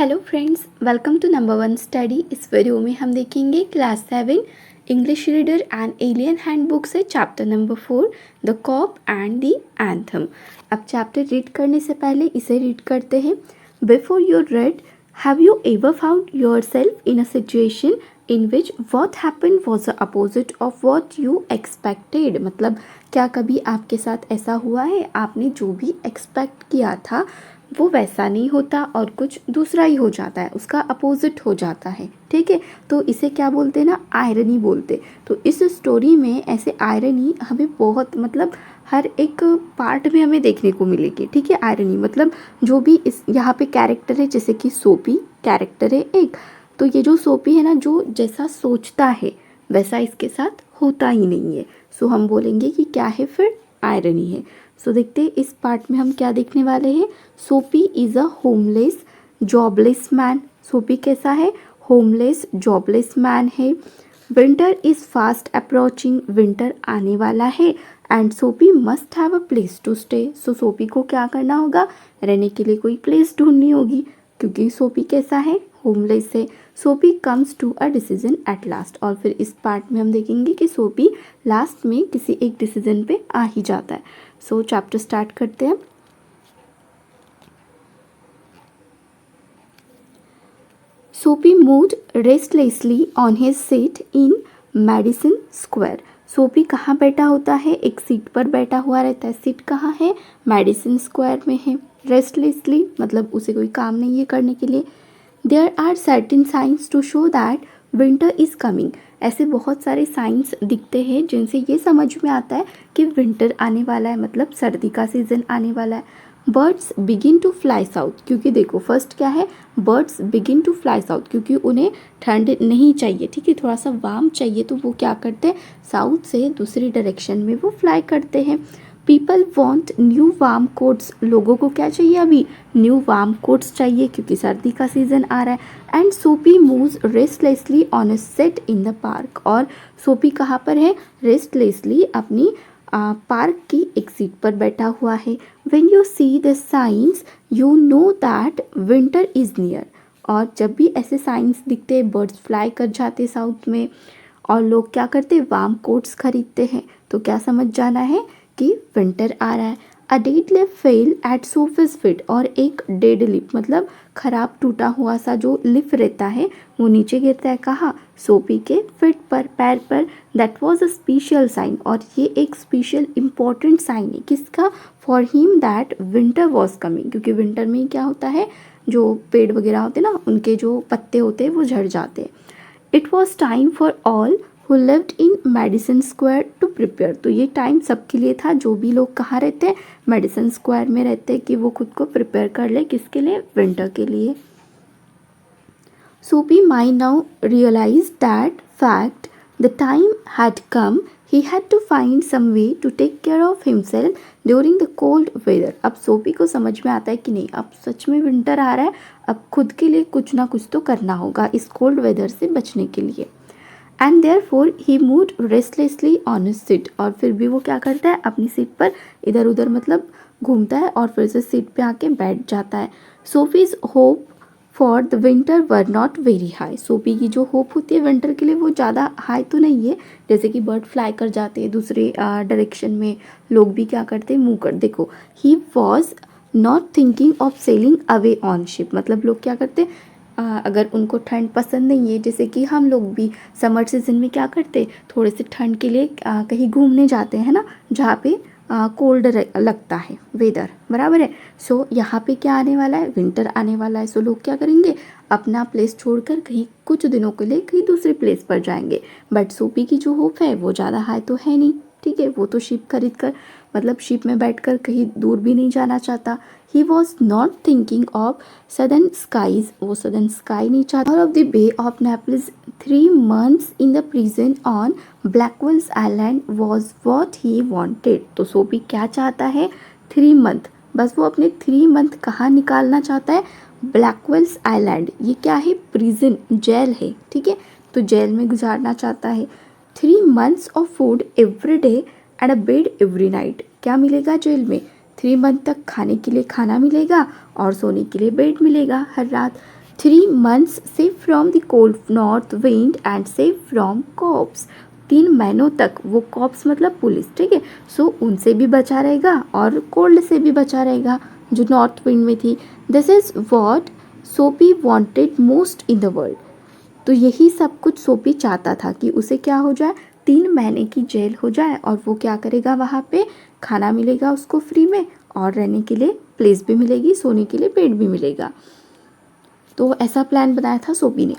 Hello friends, welcome to number one study. इस video में हम देखेंगे class 7 English reader and alien handbook से chapter number 4 the cop and the anthem. अब chapter read करने से पहले इसे रीड करते हैं। Before you read, have you ever found yourself in a situation in which what happen was the opposite of what you expected. मतलब क्या कभी आपके साथ ऐसा हुआ है, आपने जो भी एक्सपेक्ट किया था वो वैसा नहीं होता और कुछ दूसरा ही हो जाता है, उसका अपोजिट हो जाता है। ठीक है, तो इसे क्या बोलते हैं ना, आयरनी बोलते। तो इस स्टोरी में ऐसे आयरनी हमें बहुत मतलब हर एक पार्ट में हमें देखने को मिलेगी। ठीक है, आयरनी मतलब जो भी इस यहाँ पे कैरेक्टर है, जैसे कि सोपी कैरेक्टर है एक, तो ये जो सोपी है ना, जो जैसा सोचता है वैसा इसके साथ होता ही नहीं है। सो हम बोलेंगे कि क्या है, फिर आयरनी है। सो देखते हैं इस पार्ट में हम क्या देखने वाले हैं। Soapy is a homeless jobless man. Soapy कैसा है, होमलेस जॉबलेस मैन है। Winter is fast approaching, winter आने वाला है। And Soapy must have a place to stay. So Soapy को क्या करना होगा, रहने के लिए कोई प्लेस ढूंढनी होगी, क्योंकि सोपी कैसा है, होमलेस है। Soapy comes to a decision at last. और फिर इस पार्ट में हम देखेंगे कि सोपी लास्ट में किसी एक डिसीजन पे आ ही जाता है। सो चैप्टर स्टार्ट करते हैं। सोपी moved restlessly on his seat in Madison square. सोपी कहाँ बैठा होता है, एक सीट पर बैठा हुआ रहता है। सीट कहाँ है, मेडिसिन स्क्वायर में है। रेस्टलेसली मतलब उसे कोई काम नहीं है करने के लिए। There are certain signs to show that winter is coming. ऐसे बहुत सारे साइंस दिखते हैं जिनसे ये समझ में आता है कि विंटर आने वाला है, मतलब सर्दी का सीज़न आने वाला है। Birds begin to fly south, क्योंकि देखो फर्स्ट क्या है, birds begin to fly south, क्योंकि उन्हें ठंड नहीं चाहिए। ठीक है, थोड़ा सा वार्म चाहिए, तो वो क्या करते हैं, साउथ से दूसरी डायरेक्शन में वो फ्लाई करते हैं। People want new warm quotes. लोगों को क्या चाहिए, अभी न्यू वार्म कोट्स चाहिए, क्योंकि सर्दी का सीज़न आ रहा है। एंड सोपी moves restlessly on a set in the park. और सोपी कहाँ पर है, रेस्टलेसली अपनी पार्क की एक सीट पर बैठा हुआ है। When you see the science you know that winter is near. और जब भी ऐसे साइंस दिखते हैं, बर्ड्स फ्लाई कर जाते साउथ में और लोग क्या करते, वार्म कोट्स खरीदते हैं, तो क्या समझ जाना है कि विंटर आ रहा है। A dead leaf fell at Soapy's feet. और एक डेड लिप मतलब खराब टूटा हुआ सा जो लिप रहता है वो नीचे गिरता है, कहाँ, सोपी के फिट पर, पैर पर। That was a special sign. और ये एक स्पेशल इम्पॉर्टेंट साइन है, किसका, for him that winter was coming. क्योंकि विंटर में क्या होता है, जो पेड़ वगैरह होते हैं ना, उनके जो पत्ते होते हैं वो झड़ जाते हैं। It was time for all who lived in Madison square to prepare. तो ये टाइम सबके लिए था, जो भी लोग कहाँ रहते हैं, मेडिसिन स्क्वायर में रहते हैं, कि वो खुद को प्रिपेयर कर ले, किसके लिए, विंटर के लिए। Soapy might now realize that fact the time had come he had to find some way to take care of himself during the cold weather. अब सोपी को समझ में आता है कि नहीं, अब सच में विंटर आ रहा है, अब खुद के लिए कुछ ना कुछ तो करना होगा इस कोल्ड वेदर से बचने के लिए। And therefore he moved restlessly on his seat. और फिर भी वो क्या करता है, अपनी सीट पर इधर उधर मतलब घूमता है और फिर से सीट पे आके बैठ जाता है। Soapy's hope for the winter were not very high. Soapy की जो होप होती है विंटर के लिए वो ज़्यादा हाई तो नहीं है, जैसे कि बर्ड फ्लाई कर जाते हैं दूसरे डायरेक्शन में, लोग भी क्या करते हैं, मुँह कर। देखो, ही was not thinking of selling away on ship. मतलब लोग क्या करते हैं, अगर उनको ठंड पसंद नहीं है, जैसे कि हम लोग भी समर सीजन में क्या करते, थोड़े से ठंड के लिए कहीं घूमने जाते हैं ना, जहाँ पे कोल्ड लगता है वेदर, बराबर है। सो यहाँ पे क्या आने वाला है, विंटर आने वाला है। सो लोग क्या करेंगे, अपना प्लेस छोड़कर कहीं कुछ दिनों के लिए कहीं दूसरे प्लेस पर जाएंगे। बट सोपी की जो होप है वो ज़्यादा हाई तो है नहीं। ठीक है, वो तो शिप खरीद कर मतलब शिप में बैठकर कहीं दूर भी नहीं जाना चाहता। He was not thinking of southern skies. वो सदर्न स्काई नहीं चाहता। और of the Bay of Naples 3 months in the prison on Blackwell's Island was what he wanted. तो सोपी क्या चाहता है, 3 month, बस वो अपने 3 month कहाँ निकालना चाहता है, ब्लैकवेल्स आइलैंड। ये क्या है, प्रिजन, जेल है। ठीक है, तो जेल में गुजारना चाहता है। 3 months of food every day and a bed every night. क्या मिलेगा जेल में, 3 month तक खाने के लिए खाना मिलेगा और सोने के लिए बेड मिलेगा हर रात। 3 months safe from the cold north wind and safe from cops. 3 महीनों तक वो कॉप्स मतलब पुलिस, ठीक है, सो उनसे भी बचा रहेगा और कोल्ड से भी बचा रहेगा जो नॉर्थ विंड में थी. दिस इज वॉट सोपी wanted most in the world. तो यही सब कुछ सोपी चाहता था कि उसे क्या हो जाए, 3 महीने की जेल हो जाए और वो क्या करेगा, वहाँ पे खाना मिलेगा उसको फ्री में और रहने के लिए प्लेस भी मिलेगी, सोने के लिए बेड भी मिलेगा. तो ऐसा प्लान बनाया था सोपी ने.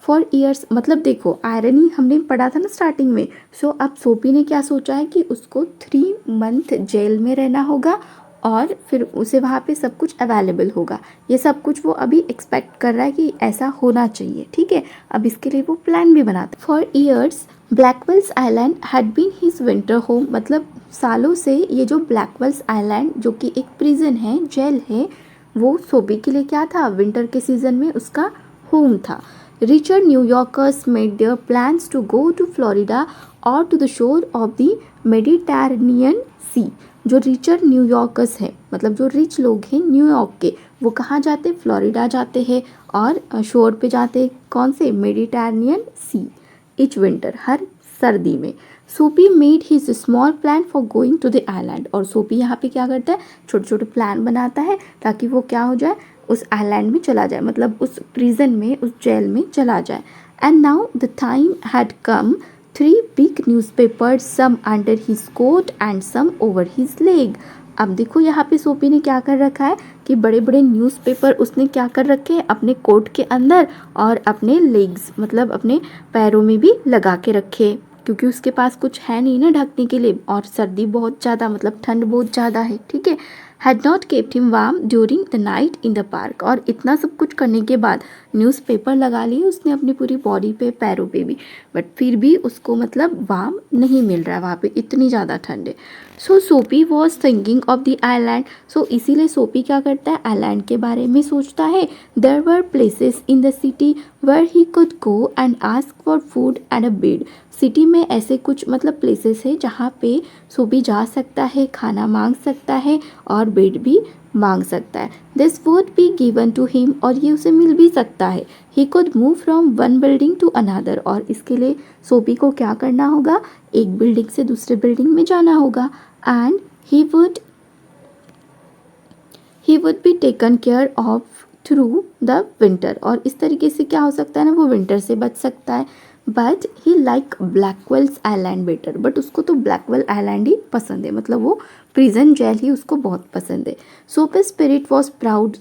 फॉर ईयर्स मतलब देखो आयरनी हमने पढ़ा था ना स्टार्टिंग में. सो अब सोपी ने क्या सोचा है कि उसको 3 मंथ जेल में रहना होगा और फिर उसे वहाँ पे सब कुछ अवेलेबल होगा. ये सब कुछ वो अभी एक्सपेक्ट कर रहा है कि ऐसा होना चाहिए, ठीक है. अब इसके लिए वो प्लान भी बनाता. For years Blackwell's Island had been his winter home. मतलब सालों से ये जो ब्लैकवेल्स आइलैंड जो कि एक प्रिजन है, जेल है, वो सोपी के लिए क्या था, विंटर के सीज़न में उसका होम था. Richer New Yorkers made their plans to go to Florida और to the shore of the Mediterranean Sea. जो रिचर न्यूयॉर्कर्स हैं मतलब जो रिच लोग हैं न्यूयॉर्क के, वो कहाँ जाते, फ्लोरिडा जाते हैं और शोर पे जाते, कौन से, मेडिटेरेनियन सी, इच विंटर, हर सर्दी में. Soapy made his small plan for going to the island. और सोपी यहाँ पे क्या करता है, छोटे छोटे प्लान बनाता है ताकि वो क्या हो जाए, उस आइलैंड में चला जाए, मतलब उस प्रिजन में, उस जेल में चला जाए. And now the time had come. 3 big newspapers, some under his coat and some over his leg. अब देखो यहाँ पे सोपी ने क्या कर रखा है कि बड़े बड़े न्यूज़पेपर उसने क्या कर रखे हैं अपने कोट के अंदर और अपने लेग्स मतलब अपने पैरों में भी लगा के रखे, क्योंकि उसके पास कुछ है नहीं ना ढकने के लिए और सर्दी बहुत ज़्यादा मतलब ठंड बहुत ज़्यादा है, ठीक है. Had not kept him warm during the night in the park. और इतना सब कुछ करने के बाद न्यूज़पेपर लगा लिए उसने अपनी पूरी बॉडी पे, पैरों पे भी, बट फिर भी उसको मतलब वार्म नहीं मिल रहा है, वहाँ पे इतनी ज़्यादा ठंड है. So Soapy was thinking of the island. So इसीलिए सोपी क्या करता है, आइलैंड के बारे में सोचता है. There were places in the city where he could go and ask for food and a bed. City में ऐसे कुछ मतलब प्लेसेस है जहाँ पे सोपी जा सकता है, खाना मांग सकता है और बेड भी मांग सकता है. This would be given to him. और ये उसे मिल भी सकता है. He could move from one building to another. और इसके लिए सोपी को क्या करना होगा, एक बिल्डिंग से दूसरे बिल्डिंग में जाना होगा. And he would be taken care of through the winter. और इस तरीके से क्या हो सकता है ना, वो विंटर से बच सकता है. But he like Blackwell's Island better. But उसको तो ब्लैकवेल आइलैंड ही पसंद है, मतलब वो प्रिजन जेल ही उसको बहुत पसंद है. सोपी spirit was proud.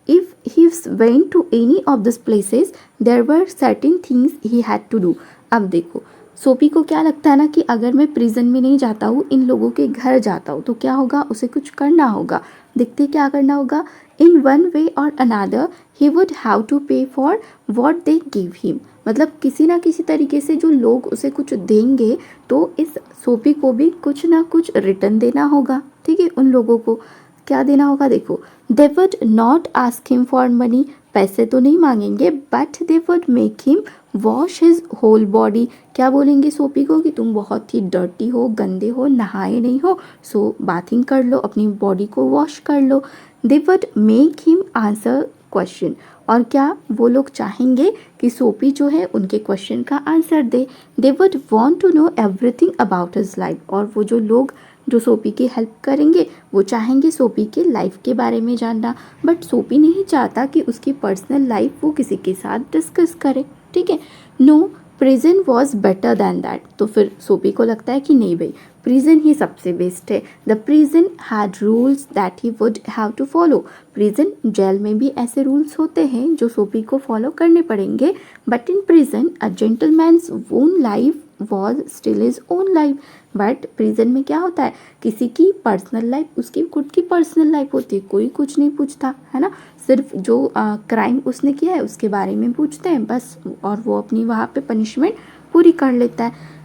If he went to any of these places, there were certain things he had to do. अब देखो सोपी को क्या लगता है ना कि अगर मैं प्रिजन में नहीं जाता हूँ, इन लोगों के घर जाता हूँ, तो क्या होगा, उसे कुछ करना होगा. देखते क्या करना होगा. इन वन वे और another he would have to pay for what they give him. मतलब किसी ना किसी तरीके से जो लोग उसे कुछ देंगे तो इस सोपी को भी कुछ ना कुछ रिटर्न देना होगा, ठीक है. उन लोगों को क्या देना होगा, देखो. They would not ask him for money. पैसे तो नहीं मांगेंगे, but they would make him wash his whole body. क्या बोलेंगे सोपी को कि तुम बहुत ही डर्टी हो, गंदे हो, नहाए नहीं हो, सो बाथिंग कर लो, अपनी बॉडी को वॉश कर लो. They would make him answer question. और क्या वो लोग चाहेंगे कि सोपी जो है उनके क्वेश्चन का आंसर दे. They would want to know everything about his life. और वो जो लोग जो सोपी की हेल्प करेंगे वो चाहेंगे सोपी के लाइफ के बारे में जानना. बट सोपी नहीं चाहता कि उसकी पर्सनल लाइफ वो किसी के साथ डिस्कस करे, ठीक है. No, prison was better than that. तो फिर सोपी को लगता है कि नहीं भाई, प्रिजन ही सबसे बेस्ट है. The prison had rules that he would have to follow. Prison jail में भी ऐसे रूल्स होते हैं जो सोपी को फॉलो करने पड़ेंगे. But in prison a gentleman's own life was still his own life. But prison में क्या होता है, किसी की पर्सनल लाइफ उसकी खुद की पर्सनल लाइफ होती है, कोई कुछ नहीं पूछता है ना. सिर्फ जो क्राइम उसने किया है उसके बारे में पूछते हैं बस, और वो अपनी वहाँ पे पनिशमेंट पूरी कर लेता है.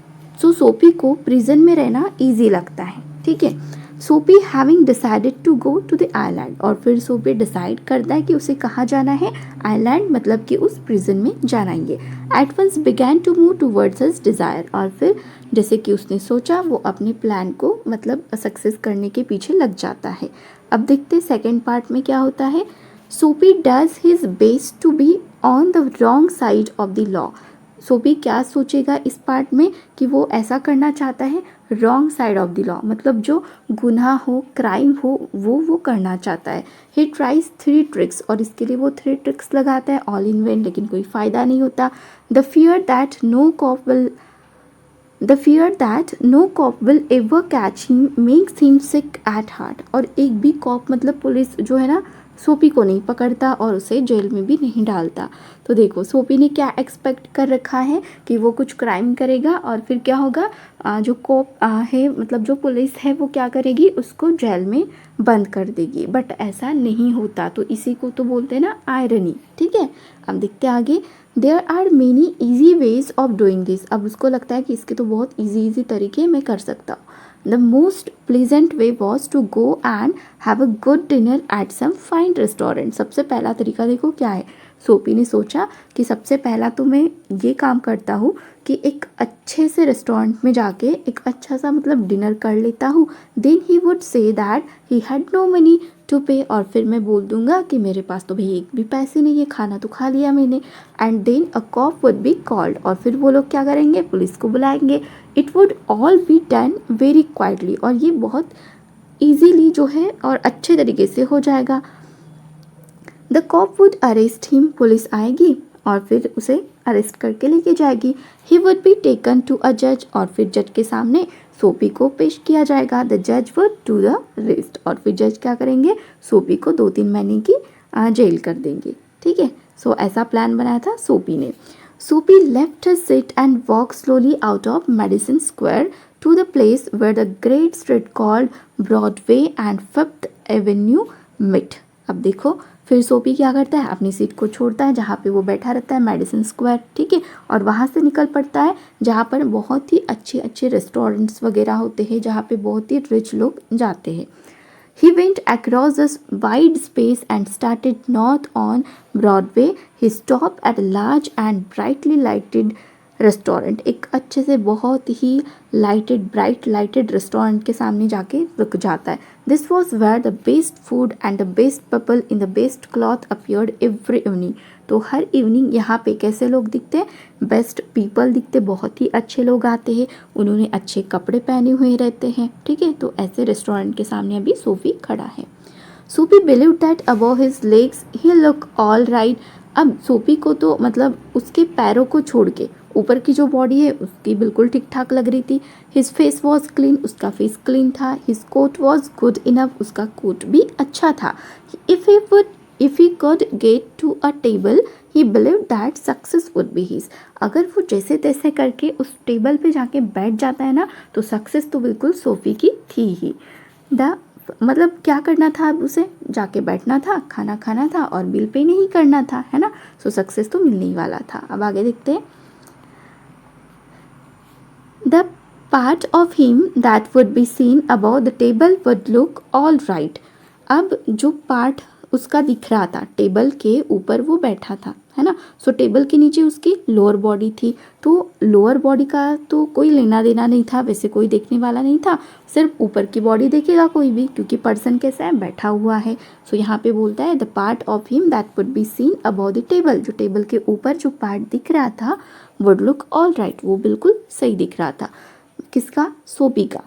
सो सोपी को प्रिजन में रहना ईजी लगता है, ठीक है. Soapy having decided to go to the island. और फिर सोपी डिसाइड करता है कि उसे कहाँ जाना है, आइलैंड, मतलब कि उस प्रिजन में जाना है. At once began to move towards his desire. और फिर जैसे कि उसने सोचा वो अपने प्लान को मतलब सक्सेस करने के पीछे लग जाता है. अब देखते सेकेंड पार्ट में क्या होता है. Soapy does his best to be on the wrong side of the law. Soapy क्या सोचेगा इस पार्ट में कि वो ऐसा करना चाहता है wrong side of the law, मतलब जो गुनाह हो, क्राइम हो, वो करना चाहता है। ही ट्राइज 3 ट्रिक्स, और इसके लिए वो 3 ट्रिक्स लगाता है, ऑल इन वेन, लेकिन कोई फ़ायदा नहीं होता। The fear that no cop will ever catch him makes him sick at heart. और एक भी कॉप मतलब पुलिस जो है ना सोपी को नहीं पकड़ता और उसे जेल में भी नहीं डालता। तो देखो सोपी ने क्या एक्सपेक्ट कर रखा है कि वो कुछ क्राइम करेगा और फिर क्या होगा, जो कॉप है मतलब जो पुलिस है वो क्या करेगी, उसको जेल में बंद कर देगी। बट ऐसा नहीं होता, तो इसी को तो बोलते हैं ना आयरनी। ठीक है, अब देखते हैं आगे। There are many easy ways of doing this. अब उसको लगता है कि इसके तो बहुत ईजी तरीके मैं कर सकता हूँ। The most pleasant way was to go and have a good dinner at some fine restaurant। सबसे पहला तरीका देखो क्या है, सोपी ने सोचा कि सबसे पहला तो मैं ये काम करता हूँ कि एक अच्छे से रेस्टोरेंट में जाके एक अच्छा सा मतलब डिनर कर लेता हूँ। Then he would say that he had no money to pay, और फिर मैं बोल दूंगा कि मेरे पास तो भाई एक भी पैसे नहीं है, खाना तो खा लिया मैंने। And then a cop would be called, और फिर वो लोग क्या करेंगे, पुलिस को बुलाएंगे। It would all be done very quietly, और ये बहुत ईजीली जो है और अच्छे तरीके से हो जाएगा। The cop would arrest him, police आएगी और फिर उसे अरेस्ट करके लेके जाएगी। He would be taken to a जज, और फिर जज के सामने सोपी को पेश किया जाएगा। द जज वुड डू द रेस्ट, और फिर जज क्या करेंगे, सोपी को 2-3 महीने की जेल कर देंगे। ठीक है, सो ऐसा प्लान बनाया था सोपी ने। सोपी left his seat and walked slowly out of Madison Square to the place where the great street called Broadway and Fifth Avenue met। अब देखो फिर सोपी क्या करता है, अपनी सीट को छोड़ता है जहाँ पे वो बैठा रहता है, मेडिसन स्क्वायर। ठीक है, और वहाँ से निकल पड़ता है जहाँ पर बहुत ही अच्छे अच्छे रेस्टोरेंट्स वगैरह होते हैं, जहाँ पे बहुत ही रिच लोग जाते हैं। He went across this wide space and started north on Broadway. He stopped at a large and brightly lighted restaurant, एक अच्छे से बहुत ही ब्राइट लाइटेड रेस्टोरेंट के सामने जाके रुक जाता है। This was where the best food and the best people in the best cloth appeared every evening. तो हर इवनिंग यहाँ पे कैसे लोग दिखते हैं, बेस्ट पीपल दिखते, बहुत ही अच्छे लोग आते हैं, उन्होंने अच्छे कपड़े पहने हुए रहते हैं। ठीक है, तो ऐसे रेस्टोरेंट के सामने अभी सोफी खड़ा है। Sophie believe that above his legs he look all right. अब सोफी को तो मतलब उसके पैरों को छोड़ के ऊपर की जो बॉडी है उसकी बिल्कुल ठीक ठाक लग रही थी। हिज फेस वॉज क्लीन, उसका फेस क्लीन था। His coat was good enough, उसका कोट भी अच्छा था। If he could get to a table he believe that success would be his. अगर वो जैसे तैसे करके उस टेबल पे जाके बैठ जाता है ना, तो सक्सेस तो बिल्कुल सोफी की थी ही। मतलब क्या करना था, अब उसे जाके बैठना था, खाना खाना था और बिल पे नहीं करना था, है ना। सो सक्सेस तो मिलने ही वाला था। अब आगे देखते हैं। The part of him that would be seen above the table would look all right। अब जो पार्ट उसका दिख रहा था टेबल के ऊपर वो बैठा था, है ना। सो टेबल के नीचे उसकी लोअर बॉडी थी, तो लोअर बॉडी का तो कोई लेना देना नहीं था, वैसे कोई देखने वाला नहीं था, सिर्फ ऊपर की बॉडी देखेगा कोई भी, क्योंकि पर्सन कैसा है, बैठा हुआ है। सो यहाँ पे बोलता है the part of him that would be seen above the table, जो टेबल के ऊपर जो पार्ट दिख रहा था वुड लुक ऑल राइट, वो बिल्कुल सही दिख रहा था। किसका, सोपी का।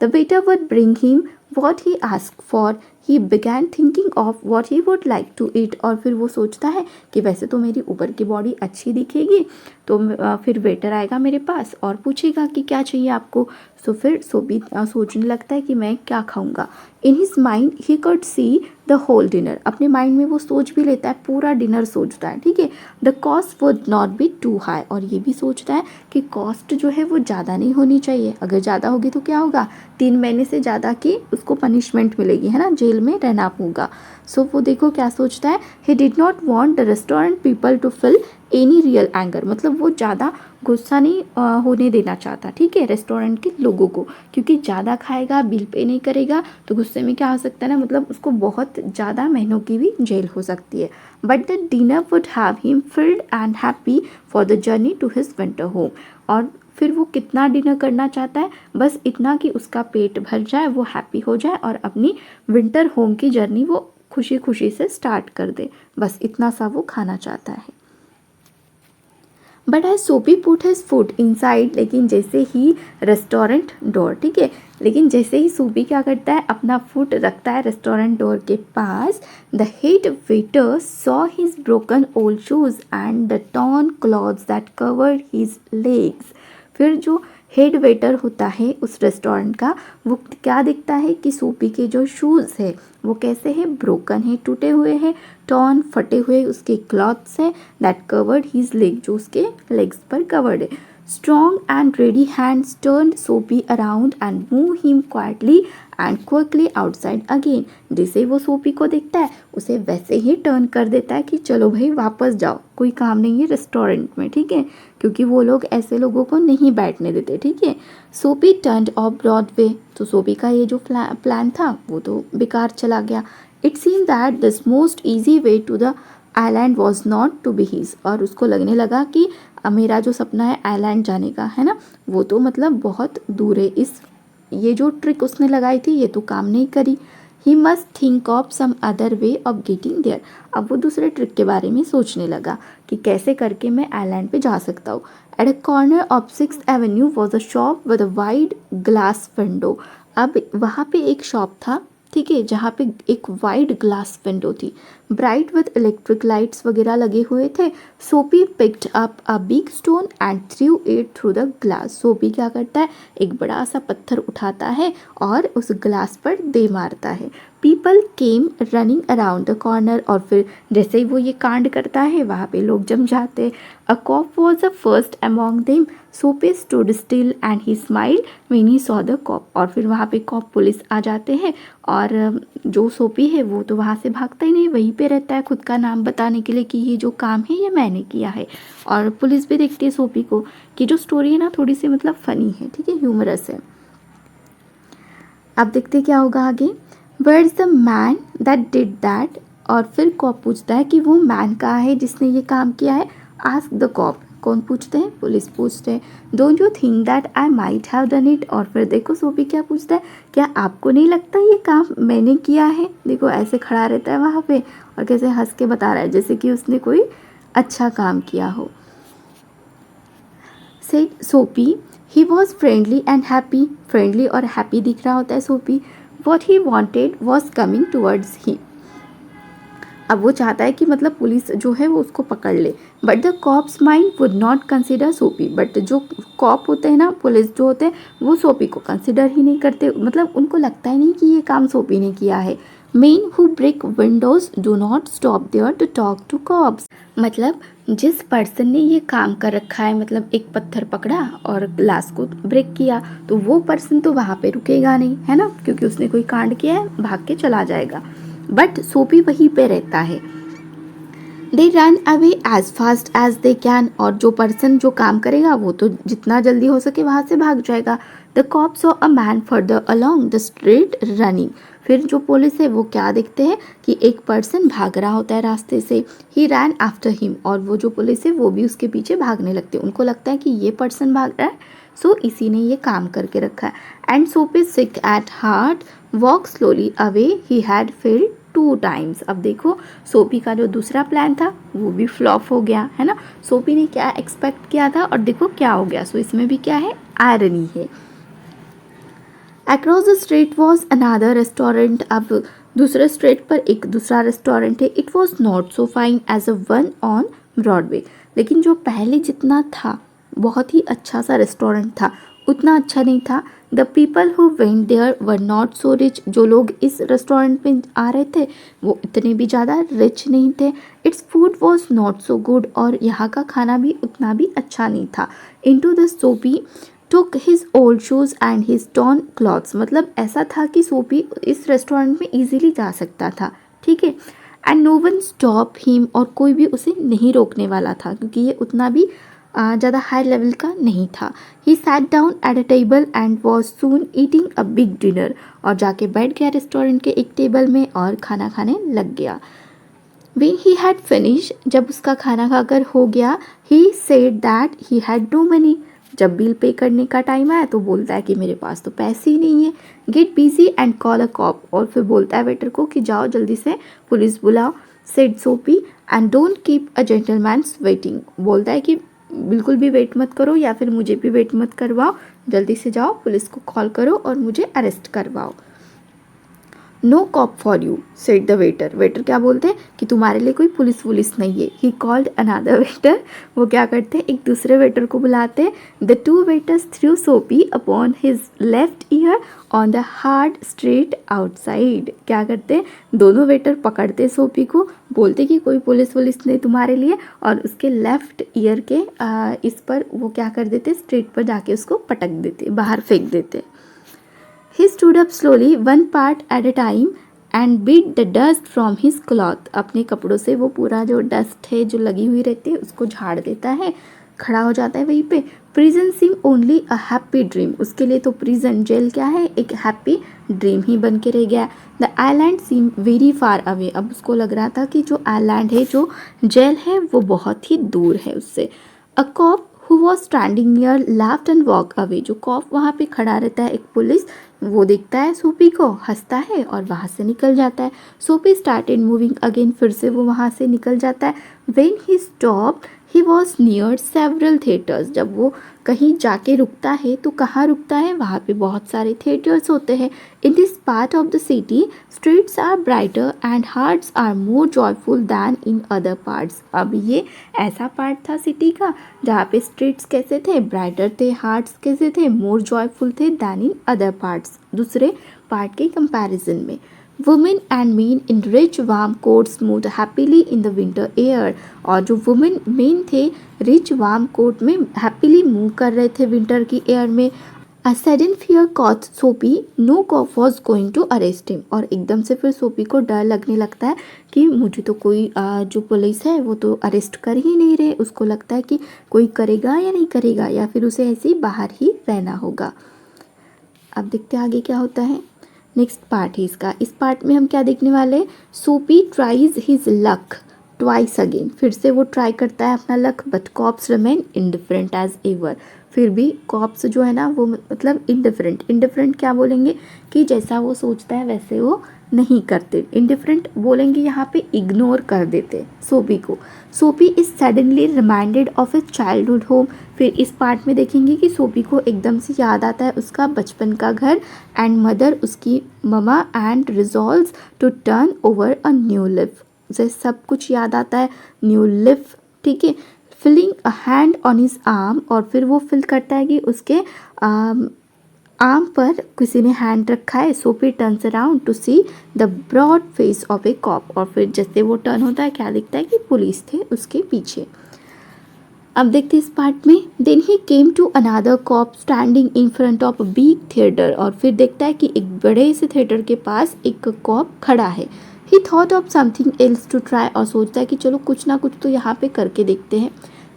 The waiter would bring him what he ask for. He began thinking of what he would like to eat, और फिर वो सोचता है कि वैसे तो मेरी ऊपर की बॉडी अच्छी दिखेगी, तो फिर वेटर आएगा मेरे पास और पूछेगा कि क्या चाहिए आपको। सो फिर सोपी सोचने लगता है कि मैं क्या खाऊंगा। In his mind he could see the whole dinner, अपने माइंड में वो सोच भी लेता है, पूरा डिनर सोचता है। ठीक है, the cost would not be too high, और ये भी सोचता है कि कॉस्ट जो है वो ज़्यादा नहीं होनी चाहिए, अगर ज़्यादा होगी तो क्या होगा, 3 महीने से ज़्यादा की उसको पनिशमेंट मिलेगी, है ना, जेल में रहना होगा। सो वो देखो क्या सोचता है, he did not want the restaurant people to feel any real anger, मतलब वो ज़्यादा गुस्सा नहीं होने देना चाहता। ठीक है, रेस्टोरेंट के लोगों को, क्योंकि ज़्यादा खाएगा, बिल पे नहीं करेगा, तो गुस्से में क्या हो सकता है ना, मतलब उसको बहुत ज़्यादा महीनों की भी जेल हो सकती है। But the dinner would have him filled and happy for the journey to his winter home. और फिर वो कितना डिनर करना चाहता है, बस इतना कि उसका पेट भर जाए, वो हैप्पी हो जाए और अपनी विंटर होम की जर्नी वो खुशी खुशी से स्टार्ट कर दे, बस इतना सा वो खाना चाहता है। बट एज सोपी पुट हिज फुट इनसाइड, लेकिन जैसे ही रेस्टोरेंट डोर, ठीक है, लेकिन जैसे ही सोपी क्या करता है, अपना फुट रखता है रेस्टोरेंट डोर के पास, the head waiter saw his broken old shoes and the torn clothes that covered his legs. फिर जो हेड वेटर होता है उस रेस्टोरेंट का, वो क्या देखता है कि सोपी के जो शूज़ है वो कैसे हैं, ब्रोकन है, टूटे हुए हैं, टॉर्न फटे हुए उसके क्लॉथ्स हैं, दैट कवर्ड हिज लेग, जो उसके लेग्स पर कवर्ड है। Strong and ready hands turned Soapy around and move him quietly and quickly outside again. जैसे वो सोपी को देखता है उसे वैसे ही टर्न कर देता है कि चलो भाई वापस जाओ, कोई काम नहीं है रेस्टोरेंट में, ठीक है, क्योंकि वो लोग ऐसे लोगों को नहीं बैठने देते, ठीक है। सोपी टर्न्ड ऑफ ब्रॉडवे, तो सोपी का ये जो प्लान था वो तो बेकार चला गया। It seem that this most easy way to the island was not to be his, और उसको लगने लगा कि मेरा जो सपना है आइलैंड जाने का, है ना, वो तो मतलब बहुत दूर है, इस ये जो ट्रिक उसने लगाई थी ये तो काम नहीं करी। He must think of some other way of getting there, अब वो दूसरे ट्रिक के बारे में सोचने लगा कि कैसे करके मैं आइलैंड पे जा सकता हूँ। At a corner of 6th Avenue was a shop with a wide glass window, अब वहाँ पे एक शॉप था, ठीक है, जहाँ पे एक वाइड ग्लास विंडो थी, ब्राइट विद इलेक्ट्रिक लाइट्स वगैरह लगे हुए थे। सोपी picked up a big stone and through it through the glass, सोपी क्या करता है, एक बड़ा सा पत्थर उठाता है और उस ग्लास पर दे मारता है। People came running around the corner, और फिर जैसे ही वो ये कांड करता है वहाँ पे लोग जम जाते। A cop was the first among them, Soapy stood still and he smiled when he saw the cop, और फिर वहाँ पे कॉप पुलिस आ जाते हैं, और जो सोपी है वो तो वहाँ से भागता ही नहीं, वहीं पे रहता है खुद का नाम बताने के लिए कि ये जो काम है ये मैंने किया है। और पुलिस भी देखती है सोपी को कि जो स्टोरी है ना थोड़ी सी मतलब फ़नी है, ठीक है, ह्यूमरस है। अब देखते क्या होगा आगे। Where is the man that did that, और फिर कॉप पूछता है कि वो मैन कहाँ है जिसने ये काम किया है। आस्क द कॉप, कौन पूछते हैं, पुलिस पूछते हैं। Don't you think that I might have done it, और फिर देखो सोपी क्या पूछता है, क्या आपको नहीं लगता ये काम मैंने किया है। देखो ऐसे खड़ा रहता है वहाँ पे और कैसे हंस के बता रहा है जैसे कि उसने कोई अच्छा काम किया हो। Said Soapy, he was friendly and happy, friendly और हैप्पी दिख रहा होता है Soapy. What he wanted was coming towards he, अब वो चाहता है कि मतलब पुलिस जो है वो उसको पकड़ ले। But the cop's mind would not consider Soapy, but जो कॉप होते हैं ना, पुलिस जो होते हैं, वो सोपी को कंसिडर ही नहीं करते, मतलब उनको लगता ही नहीं कि ये काम सोपी ने किया है। Men who break windows do not stop there to talk to cops, मतलब जिस पर्सन ने ये काम कर रखा है, मतलब एक पत्थर पकड़ा और ग्लास को ब्रेक किया, तो वो पर्सन तो वहाँ पे रुकेगा नहीं, है ना, क्योंकि उसने कोई कांड किया है, भाग के चला जाएगा। बट सोपी वहीं पे रहता है। They run away as fast as they can, और जो पर्सन जो काम करेगा वो तो जितना जल्दी हो सके वहाँ से भाग जाएगा। The cop saw a man farther along the street running, फिर जो पुलिस है वो क्या देखते हैं कि एक पर्सन भाग रहा होता है रास्ते से। ही रैन आफ्टर हिम, और वो जो पुलिस है वो भी उसके पीछे भागने लगते हैं, उनको लगता है कि ये पर्सन भाग रहा है, सो इसी ने ये काम करके रखा है। And Soapy sick at heart walk slowly away he had failed 2 times, अब देखो सोपी का जो दूसरा प्लान था वो भी फ्लॉप हो गया, है ना, सोपी ने क्या एक्सपेक्ट किया था और देखो क्या हो गया। सो इसमें भी क्या है, आयरनी है। Across the street was another restaurant, अब दूसरे स्ट्रीट पर एक दूसरा रेस्टोरेंट है। It was not so fine as a one on Broadway, लेकिन जो पहले जितना था बहुत ही अच्छा सा रेस्टोरेंट था उतना अच्छा नहीं था। The people who went there were not so rich, जो लोग इस रेस्टोरेंट में आ रहे थे वो इतने भी ज़्यादा रिच नहीं थे। Its food was not so good, और यहाँ का खाना भी उतना भी अच्छा नहीं था। इनटू द सोपी took his old shoes and his torn clothes, मतलब ऐसा था कि सोपी इस रेस्टोरेंट में ईजिली जा सकता था, ठीक है। And no one stop him, और कोई भी उसे नहीं रोकने वाला था क्योंकि ये उतना भी ज़्यादा हाई लेवल का नहीं था। He sat down at a table and was soon eating a big dinner, और जाके बैठ गया रेस्टोरेंट के एक टेबल में और खाना खाने लग गया। When he had finished, जब उसका खाना खाकर हो गया, he said that he had no money, जब बिल पे करने का टाइम आया तो बोलता है कि मेरे पास तो पैसे ही नहीं है। Get busy and call a cop, और फिर बोलता है वेटर को कि जाओ जल्दी से पुलिस बुलाओ। सेड सोपी and don't keep a gentleman's waiting, बोलता है कि बिल्कुल भी वेट मत करो या फिर मुझे भी वेट मत करवाओ, जल्दी से जाओ पुलिस को कॉल करो और मुझे अरेस्ट करवाओ। No cop for you said the waiter. Waiter क्या बोलते हैं कि तुम्हारे लिए कोई पुलिस वुलिस नहीं है। He called another waiter. वो क्या करते हैं, एक दूसरे वेटर को बुलाते हैं। द टू वेटर्स थ्रू सोपी upon his left ear on the hard street outside. क्या करते हैं, दोनों वेटर पकड़ते सोपी को, बोलते कि कोई पुलिस वुलिस नहीं तुम्हारे लिए, और उसके लेफ्ट ईयर के इस पर वो क्या कर देते, स्ट्रीट पर जाके उसको पटक देते, बाहर फेंक देते। He stood up slowly, one part at a time, and beat the dust from his cloth. अपने कपड़ों से वो पूरा जो डस्ट है जो लगी हुई रहती है उसको झाड़ देता है, खड़ा हो जाता है वहीं पे। Prison seem only a happy dream. उसके लिए तो प्रिजन जेल क्या है, एक हैप्पी ड्रीम ही बन के रह गया। The island seem very far away. अब उसको लग रहा था कि जो आइलैंड है, जो जेल है, वो बहुत ही दूर है उससे। A cop who was standing near laughed and walked away। जो कॉप वहाँ पे खड़ा रहता है, एक पुलिस, वो देखता है सोपी को, हंसता है और वहाँ से निकल जाता है। सोपी स्टार्टेड मूविंग अगेन। फिर से वो वहाँ से निकल जाता है। When he stopped he was near several theatres. जब वो कहीं जाके रुकता है तो कहाँ रुकता है, वहाँ पे बहुत सारे थिएटर्स होते हैं। In this part of the city streets are brighter and hearts are more joyful than in other parts. अब ये ऐसा पार्ट था सिटी का जहाँ पे स्ट्रीट्स कैसे थे, ब्राइटर थे, हार्ट्स कैसे थे, मोर जॉयफुल थे दैन इन अदर पार्ट्स, दूसरे पार्ट के कंपैरिजन में। Women and men in rich warm coats moved happily in the winter air. और जो वुमेन मेन थे रिच वार्म कोट में हैप्पीली मूव कर रहे थे विंटर की एयर में। A sudden fear caught Soapy, no cop was going to arrest him. और एकदम से फिर सोपी को डर लगने लगता है कि मुझे तो कोई जो पुलिस है वो तो अरेस्ट कर ही नहीं रहे। उसको लगता है कि कोई करेगा या नहीं करेगा, या फिर उसे ऐसे ही बाहर ही रहना होगा। अब देखते हैं आगे क्या होता है। नेक्स्ट पार्ट है इसका। इस पार्ट में हम क्या देखने वाले हैं, Soapy tries his luck twice again. फिर से वो ट्राई करता है अपना luck, but cops remain indifferent as ever. फिर भी कॉप्स जो है ना वो मतलब इंडिफरेंट। इंडिफरेंट क्या बोलेंगे कि जैसा वो सोचता है वैसे वो नहीं करते। इंडिफरेंट बोलेंगे यहाँ पे इग्नोर कर देते सोपी को। सोपी is suddenly reminded of A childhood home. फिर इस पार्ट में देखेंगे कि सोपी को एकदम से याद आता है उसका बचपन का घर एंड मदर, उसकी mama, and resolves to turn over a new leaf. उसे सब कुछ याद आता है, न्यू लिफ, ठीक है। Feeling a hand on his arm. और फिर वो फील करता है कि उसके आर्म पर किसी ने हैंड रखा है। Soapy turns around to see the broad face of a cop. और फिर जैसे वो टर्न होता है क्या दिखता है कि पुलिस थे उसके पीछे। अब देखते इस पार्ट में। Then he came to another cop standing in front of a big theatre. और फिर देखता है कि एक बड़े से थिएटर के पास एक कॉप खड़ा है। He thought of something else to try. और सोचता है कि चलो कुछ ना कुछ तो यहाँ पे करके देखते हैं।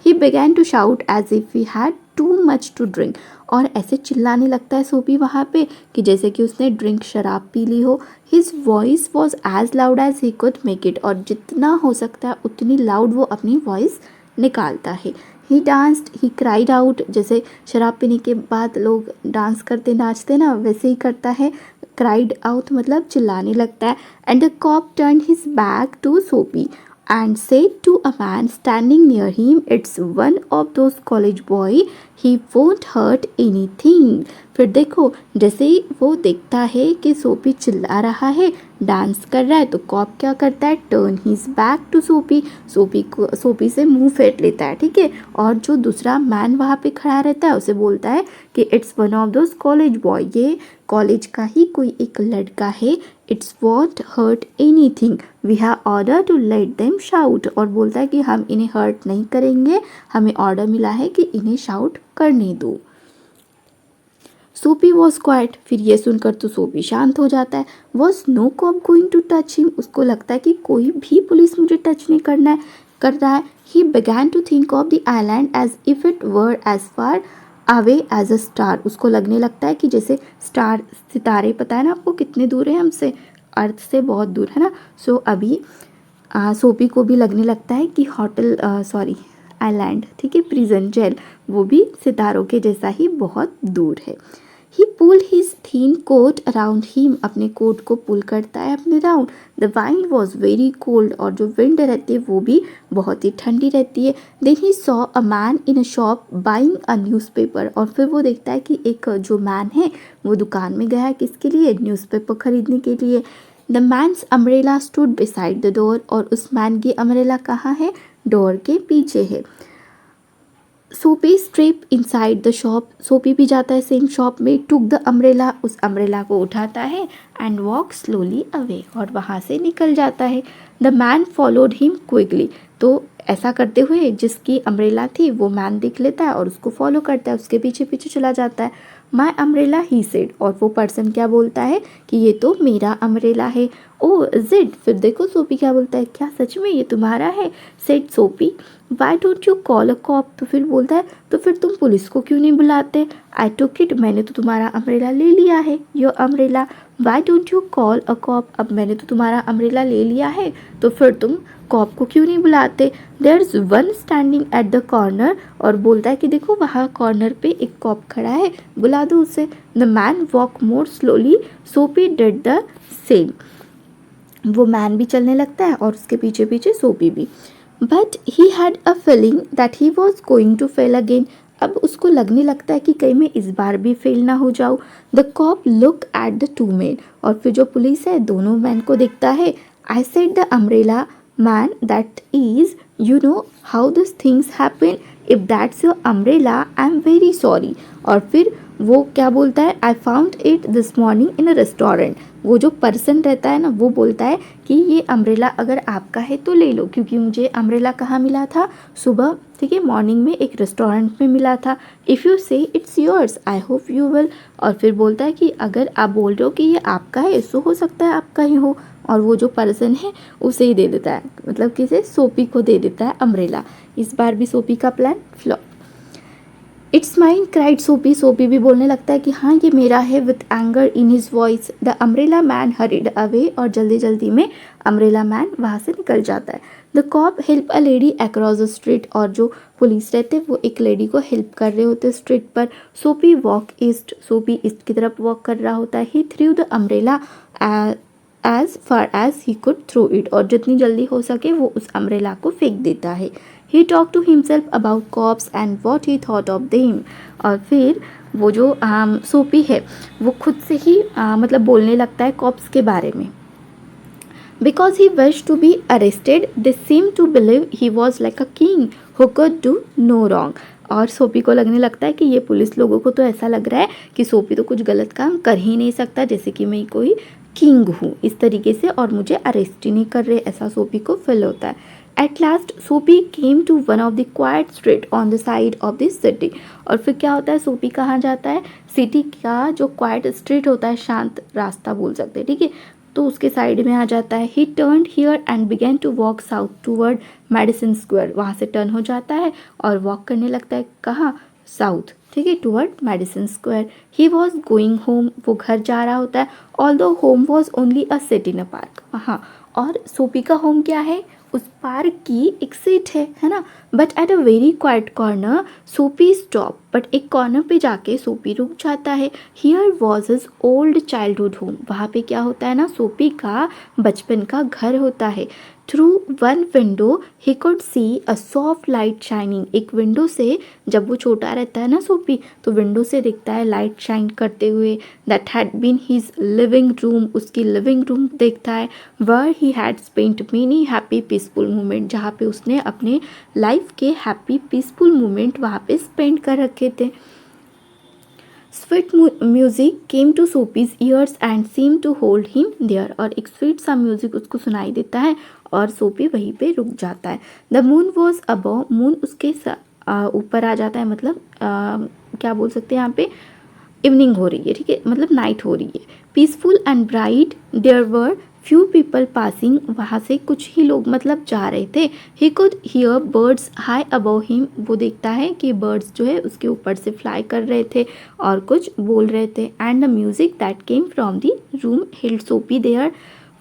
He began to shout as if he had too much to drink. और ऐसे चिल्लाने लगता है सोपी वहाँ पे कि जैसे कि उसने ड्रिंक शराब पी ली हो। His voice was as loud as he could make it. और जितना हो सकता है उतनी लाउड वो अपनी वॉइस निकालता है। ही डांस्ड, ही क्राइड आउट। जैसे शराब पीने के बाद लोग डांस करते नाचते ना, वैसे ही करता है। क्राइड आउट मतलब चिल्लाने लगता है। And the cop turn his back to Soapy and said to a man standing near him, it's one of those college boy, he won't hurt anything। फिर देखो जैसे ही वो देखता है कि सोपी चिल्ला रहा है, डांस कर रहा है, तो कॉप क्या करता है, टर्न हिज बैक टू सोपी। सोपी से मुंह फेर लेता है, ठीक है। और जो दूसरा मैन वहाँ पे खड़ा रहता है उसे बोलता है कि it's one of those college boy, ये कॉलेज का ही कोई एक लड़का है। It's won't hurt anything, we have order to let them shout. और बोलता है कि हम इन्हें हर्ट नहीं करेंगे, हमें ऑर्डर मिला है कि इन्हें शाउट करने दो। सोपी वॉज क्वाइट। फिर ये सुनकर तो सोपी शांत हो जाता है। Was no cop going to touch him. उसको लगता है कि कोई भी पुलिस मुझे टच नहीं कर रहा है। He began to think of the island as if it were as far away as a star. उसको लगने लगता है कि जैसे स्टार, सितारे, पता है ना आपको कितने दूर है हमसे, अर्थ से बहुत दूर है ना। सो अभी सोपी को भी लगने लगता है कि होटल आइलैंड, ठीक है, प्रिजन जेल, वो भी सितारों के जैसा ही बहुत दूर है। ही पुल हिज थीन कोट अराउंड हिम, अपने कोट को पुल करता है अपने round. The wind was very cold, और जो विंड रहती है वो भी बहुत ही ठंडी रहती है। Then he saw a man in a shop buying a newspaper, और फिर वो देखता है कि एक जो मैन है वो दुकान में गया है, किसके लिए, न्यूज़पेपर खरीदने के लिए। The man's umbrella stood beside the door, और उस मैन की अम्ब्रेला कहाँ है, डोर के पीछे है। सोपी स्ट्रिप इनसाइड द शॉप, सोपी भी जाता है सेम शॉप में। टुक द अम्ब्रेला, उस अम्ब्रेला को उठाता है एंड वॉक स्लोली अवे, और वहाँ से निकल जाता है। The man followed him quickly, तो ऐसा करते हुए जिसकी अम्ब्रेला थी वो मैन देख लेता है और उसको फॉलो करता है, उसके पीछे पीछे चला जाता है। माई अम्ब्रेला ही सेड, और वो पर्सन क्या बोलता है कि ये तो मेरा अम्ब्रेला है। ओ जिड, फिर देखो सोपी क्या बोलता है, क्या सच में ये तुम्हारा है। सेड सोपी, why don't you call a cop, तो फिर बोलता है तो फिर तुम पुलिस को क्यों नहीं बुलाते। आई टुक इट, मैंने तो तुम्हारा अम्ब्रेला ले लिया है, your umbrella. Why don't you call a cop, अब मैंने तो तुम्हारा अम्ब्रेला ले लिया है तो फिर तुम कॉप को क्यों नहीं बुलाते। There is one standing at the corner, और बोलता है कि देखो वहाँ कॉर्नर पे एक कॉप खड़ा है, बुला दो उसे। The man walk more slowly, सोपी डिड द सेम, वो मैन भी चलने लगता है और उसके पीछे पीछे सोपी भी। But he had a feeling that he was going to fail again, अब उसको लगने लगता है कि कहीं मैं इस बार भी फेल ना हो जाऊँ। The cop look at the two man, और फिर जो पुलिस है दोनों मैन को देखता है। I said the umbrella man that is, you know how this things happen, if that's your umbrella I am very sorry. और फिर वो क्या बोलता है, I found it this morning in a restaurant, वो जो पर्सन रहता है ना वो बोलता है कि ये अम्ब्रेला अगर आपका है तो ले लो, क्योंकि मुझे अम्ब्रेला कहाँ मिला था, सुबह, ठीक है, मॉर्निंग में एक रेस्टोरेंट में मिला था। इफ़ यू से it's yours I hope you will, और फिर बोलता है कि अगर आप बोल रहे हो कि ये आपका है तो हो सकता है आपका ही हो, और वो जो पर्सन है उसे ही दे देता है, मतलब किसे, सोपी को दे देता है अम्ब्रेला। इस बार भी सोपी का plan flop. It's mine cried सोपी, सोपी भी बोलने लगता है कि हाँ ये मेरा है, with anger in his voice. The umbrella man horrid away, और जल्दी जल्दी में अम्ब्रेला मैन वहाँ से निकल जाता है। The cop help a lady across the street, और जो पुलिस रहते वो एक लेडी को हेल्प कर रहे होते स्ट्रीट पर। सोपी वॉक ईस्ट, सोपी ईस्ट की तरफ वॉक कर रहा होता है। He threw the umbrella as far as he could throw it, और जितनी जल्दी हो सके वो उस अम्ब्रेला को फेंक देता है। He talk to himself about cops and what he thought of them, और फिर वो जो सोपी है वो खुद से ही मतलब बोलने लगता है कॉप्स के बारे में। Because he wish to be arrested they seem to believe he was like a king who could do no wrong, और सोपी को लगने लगता है कि ये पुलिस लोगों को तो ऐसा लग रहा है कि सोपी तो कुछ गलत काम कर ही नहीं सकता, जैसे कि मैं कोई किंग हूँ इस तरीके से, और मुझे अरेस्ट ही नहीं कर रहे, ऐसा सोपी को फील होता है। At last Soapy came to one of the quiet street on the side of the city, और फिर क्या होता है, सोपी कहाँ जाता है, सिटी का जो क्वाइट स्ट्रीट होता है, शांत रास्ता बोल सकते हैं, ठीक है, तो उसके साइड में आ जाता है। He turned here and began to walk south toward Madison Square, वहाँ से टर्न हो जाता है और वॉक करने लगता है, कहाँ, साउथ, ठीक है, toward Madison square. He was going home, वो घर जा रहा होता है। Although home was only a seat in a park, हाँ, और सोपी का होम क्या है, उस पार्क की एक सीट है ना। But at a very quite corner सोपी स्टॉप, बट एक कॉर्नर पे जाके सोपी रुक जाता है। Here was his old childhood home, वहाँ पे क्या होता है ना, सोपी का बचपन का घर होता है। Through one window he could C a soft light shining, एक विंडो से, जब वो छोटा रहता है ना सोपी, तो विंडो से दिखता है लाइट शाइन करते हुए। That had been his living room, उसकी लिविंग रूम देखता है। Where he had spent many happy peaceful moment, जहाँ पे उसने अपने लाइफ के हैप्पी पीसफुल मोमेंट वहाँ पे स्पेंड कर रखे थे। Sweet music came to Soapy's ears and seem to hold him there, और एक स्वीट सा म्यूजिक उसको सुनाई देता है और सोपी वहीं पे रुक जाता है। The moon was above, moon उसके ऊपर आ जाता है, मतलब क्या बोल सकते हैं यहाँ पे, इवनिंग हो रही है, ठीक है, मतलब नाइट हो रही है। Peaceful and bright there were few people passing, वहाँ से कुछ ही लोग मतलब जा रहे थे। He could hear birds high above him, वो देखता है कि बर्ड्स जो है उसके ऊपर से फ्लाई कर रहे थे और कुछ बोल रहे थे। And the music that came from the room held Soapy there,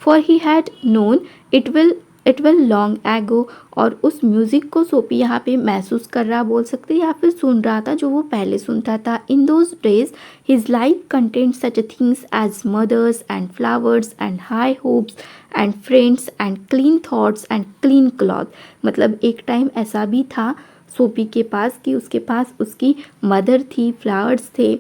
for he had known it will it will long ago, और उस म्यूज़िक को सोपी यहाँ पे महसूस कर रहा बोल सकते हैं या फिर सुन रहा था जो वो पहले सुनता था। In those days his life content such things as mothers and flowers and high hopes and friends and clean thoughts and clean cloth. मतलब एक टाइम ऐसा भी था सोपी के पास कि उसके पास उसकी मदर थी, फ्लावर्स थे,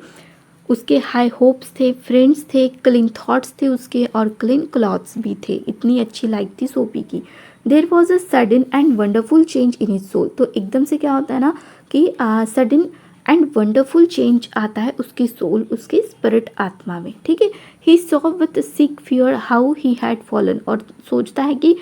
उसके हाई होप्स थे, फ्रेंड्स थे, क्लीन थॉट्स थे उसके, और क्लीन क्लॉथ्स भी थे। इतनी अच्छी लाइफ थी सोपी की। There was a sudden and wonderful change in his soul. तो एकदम से क्या होता है ना कि सडन एंड वंडरफुल चेंज आता है उसकी सोल, उसकी स्पिरिट, आत्मा में। ठीक है। He saw with sick fear how he had fallen, और सोचता है कि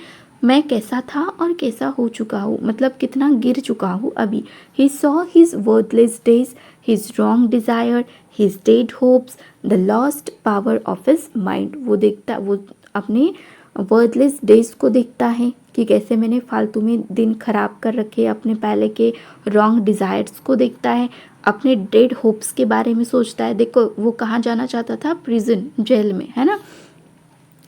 मैं कैसा था और कैसा हो चुका हूँ, मतलब कितना गिर चुका हूँ अभी। He saw his worthless days, his wrong desire, his dead hopes, the lost power of his mind. वो देखता, वो अपने वर्थलेस डेज को देखता है कि कैसे मैंने फालतू में दिन खराब कर रखे, अपने पहले के रॉन्ग डिज़ायर्स को देखता है, अपने डेड होप्स के बारे में सोचता है। देखो वो कहाँ जाना चाहता था, प्रिजन, जेल में, है ना।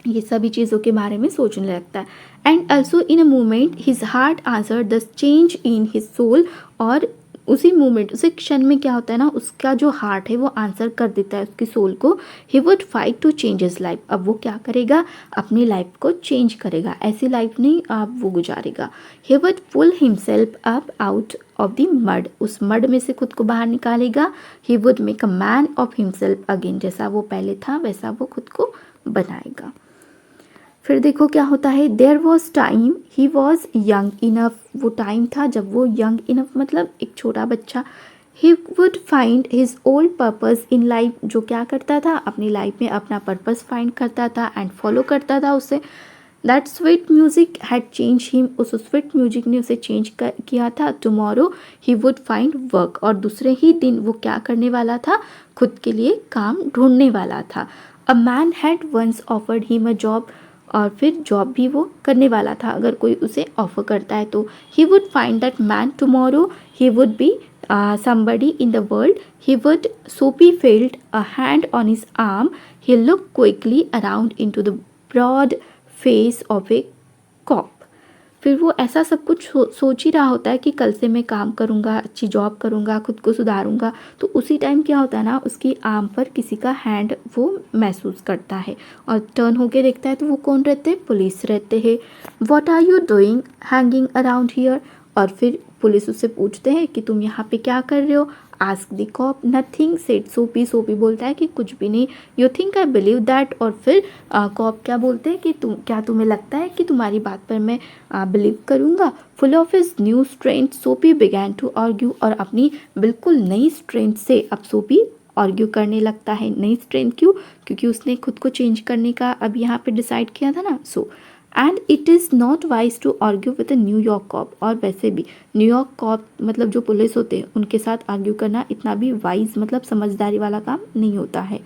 ये सभी चीज़ों के बारे में सोचने लगता है। And also in a moment his heart answer the change in his soul, और उसी मोमेंट, उसी क्षण में क्या होता है ना, उसका जो हार्ट है वो आंसर कर देता है उसकी सोल को। He would fight to change his life. अब वो क्या करेगा, अपनी लाइफ को चेंज करेगा, ऐसी लाइफ नहीं अब वो गुजारेगा। He would pull himself up out of the mud, उस मड में से खुद को बाहर निकालेगा। He would make a man of himself again, जैसा वो पहले था वैसा वो खुद को बनाएगा। फिर देखो क्या होता है। There was time he was young enough, वो टाइम था जब वो यंग इनफ मतलब एक छोटा बच्चा। He would find his old purpose in life, जो क्या करता था अपनी लाइफ में अपना पर्पज़ फाइंड करता था एंड फॉलो करता था उसे। That sweet music had change him, उस स्वीट म्यूजिक ने उसे चेंज किया था। Tomorrow he would find work, और दूसरे ही दिन वो क्या करने वाला था, खुद के लिए काम ढूंढने वाला था। A man had once offered him a job, और फिर जॉब भी वो करने वाला था अगर कोई उसे ऑफर करता है तो। ही would find that man tomorrow, he would B somebody in the world. He would, Soapy felt a hand on his arm. He looked quickly around into the broad face of a cop. फिर वो ऐसा सब कुछ सोच ही रहा होता है कि कल से मैं काम करूँगा, अच्छी जॉब करूँगा, खुद को सुधारूँगा। तो उसी टाइम क्या होता है ना, उसकी आर्म पर किसी का हैंड वो महसूस करता है, और टर्न होके देखता है तो वो कौन रहते हैं, पुलिस रहते हैं। What are you doing hanging around here, और फिर पुलिस उससे पूछते हैं कि तुम यहाँ पे क्या कर रहे हो। Ask the cop. Nothing said Soapy, Soapy बोलता है कि कुछ भी नहीं। You think I believe that, और फिर कॉप क्या बोलते हैं कि तुम्हें लगता है कि तुम्हारी बात पर मैं बिलीव करूँगा। Full of his new strength सोपी बिगैन टू आर्ग्यू, और अपनी बिल्कुल नई स्ट्रेंथ से अब सोपी आर्ग्यू करने लगता है। नई स्ट्रेंथ क्यों, क्योंकि उसने खुद को चेंज करने का अब यहाँ पे डिसाइड किया था ना। So and it is not wise to argue with a New York cop, और वैसे भी न्यूयॉर्क कॉप मतलब जो पुलिस होते हैं उनके साथ आर्ग्यू करना इतना भी वाइज मतलब समझदारी वाला काम नहीं होता है।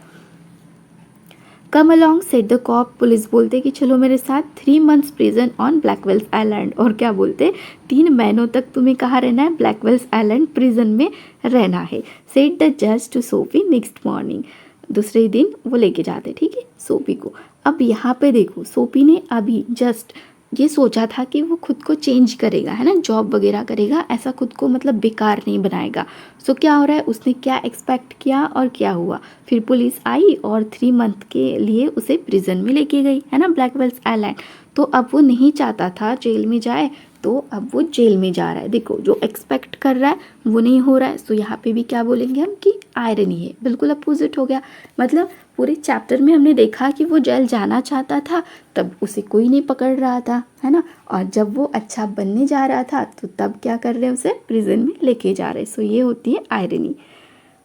Come along said the cop, police बोलते कि चलो मेरे साथ 3 months prison on Blackwell's Island, और क्या बोलते 3 महीनों तक तुम्हें कहाँ रहना है, ब्लैकवेल्स आइलैंड प्रिजन में रहना है। सेड द जज टू सोफी नेक्स्ट मॉर्निंग, दूसरे दिन वो लेके जाते, ठीक है, सोपी को। अब यहाँ पे देखो सोपी ने अभी जस्ट ये सोचा था कि वो खुद को चेंज करेगा, है ना, जॉब वगैरह करेगा, ऐसा खुद को मतलब बेकार नहीं बनाएगा। सो क्या हो रहा है, उसने क्या एक्सपेक्ट किया और क्या हुआ, फिर पुलिस आई और 3 month के लिए उसे प्रिजन में लेके गई, है ना, ब्लैकवेल्स आइलैंड। तो अब वो नहीं चाहता था जेल में जाए, तो अब वो जेल में जा रहा है। देखो जो एक्सपेक्ट कर रहा है वो नहीं हो रहा है। सो यहाँ पे भी क्या बोलेंगे हम कि आयरनी है, बिल्कुल अपोजिट हो गया। मतलब पूरे चैप्टर में हमने देखा कि वो जेल जाना चाहता था, तब उसे कोई नहीं पकड़ रहा था, है ना, और जब वो अच्छा बनने जा रहा था तो तब क्या कर रहे हैं, उसे प्रिजन में लेके जा रहे हैं। सो ये होती है आयरनी,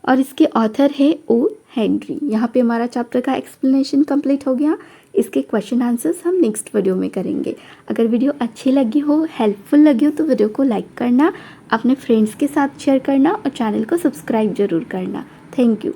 और इसके ऑथर है ओ हेनरी। यहाँ पे हमारा चैप्टर का एक्सप्लेनेशन कंप्लीट हो गया। इसके क्वेश्चन आंसर्स हम नेक्स्ट वीडियो में करेंगे। अगर वीडियो अच्छी लगी हो, हेल्पफुल लगी हो, तो वीडियो को लाइक करना, अपने फ्रेंड्स के साथ शेयर करना और चैनल को सब्सक्राइब ज़रूर करना। Thank you.